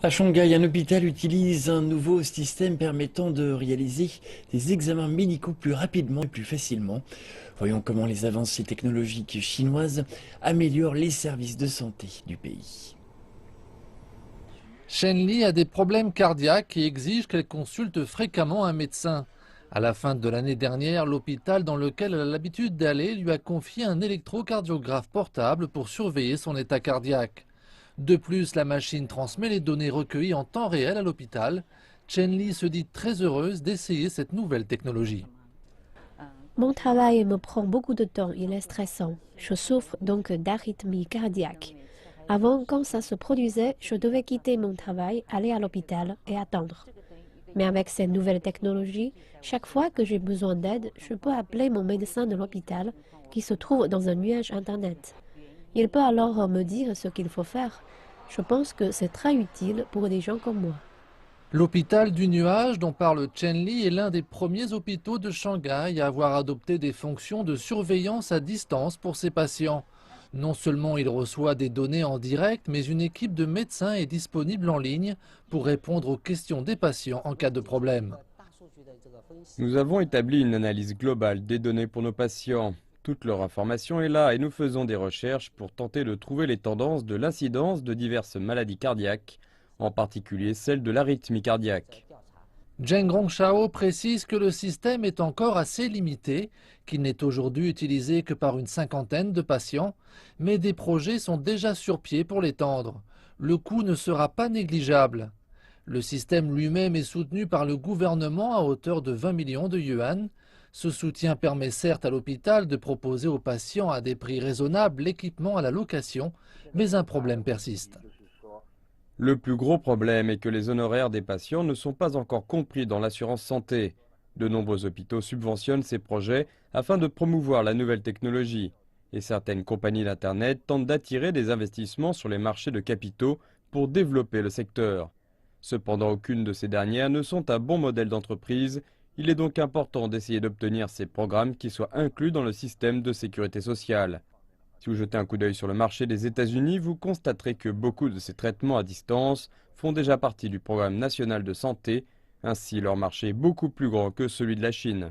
À Shanghai, un hôpital utilise un nouveau système permettant de réaliser des examens médicaux plus rapidement et plus facilement. Voyons comment les avancées technologiques chinoises améliorent les services de santé du pays. Shenli a des problèmes cardiaques et exige qu'elle consulte fréquemment un médecin. À la fin de l'année dernière, l'hôpital dans lequel elle a l'habitude d'aller lui a confié un électrocardiographe portable pour surveiller son état cardiaque. De plus, la machine transmet les données recueillies en temps réel à l'hôpital. Chenli se dit très heureuse d'essayer cette nouvelle technologie. Mon travail me prend beaucoup de temps, il est stressant. Je souffre donc d'arythmie cardiaque. Avant, quand ça se produisait, je devais quitter mon travail, aller à l'hôpital et attendre. Mais avec ces nouvelles technologies, chaque fois que j'ai besoin d'aide, je peux appeler mon médecin de l'hôpital qui se trouve dans un nuage Internet. Il peut alors me dire ce qu'il faut faire. Je pense que c'est très utile pour des gens comme moi. L'hôpital du nuage dont parle Chenli est l'un des premiers hôpitaux de Shanghai à avoir adopté des fonctions de surveillance à distance pour ses patients. Non seulement il reçoit des données en direct, mais une équipe de médecins est disponible en ligne pour répondre aux questions des patients en cas de problème. Nous avons établi une analyse globale des données pour nos patients. Toute leur information est là et nous faisons des recherches pour tenter de trouver les tendances de l'incidence de diverses maladies cardiaques, en particulier celle de l'arythmie cardiaque. Zheng Rongshao précise que le système est encore assez limité, qu'il n'est aujourd'hui utilisé que par une cinquantaine de patients, mais des projets sont déjà sur pied pour l'étendre. Le coût ne sera pas négligeable. Le système lui-même est soutenu par le gouvernement à hauteur de 20 millions de yuan. Ce soutien permet certes à l'hôpital de proposer aux patients à des prix raisonnables l'équipement à la location, mais un problème persiste. Le plus gros problème est que les honoraires des patients ne sont pas encore compris dans l'assurance santé. De nombreux hôpitaux subventionnent ces projets afin de promouvoir la nouvelle technologie. Et certaines compagnies d'Internet tentent d'attirer des investissements sur les marchés de capitaux pour développer le secteur. Cependant, aucune de ces dernières ne sont un bon modèle d'entreprise. Il est donc important d'essayer d'obtenir ces programmes qui soient inclus dans le système de sécurité sociale. Si vous jetez un coup d'œil sur le marché des États-Unis, vous constaterez que beaucoup de ces traitements à distance font déjà partie du programme national de santé. Ainsi, leur marché est beaucoup plus grand que celui de la Chine.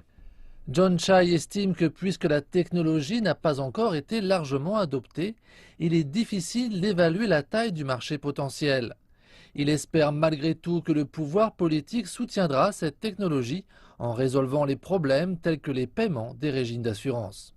John Chai estime que puisque la technologie n'a pas encore été largement adoptée, il est difficile d'évaluer la taille du marché potentiel. Il espère malgré tout que le pouvoir politique soutiendra cette technologie en résolvant les problèmes tels que les paiements des régimes d'assurance.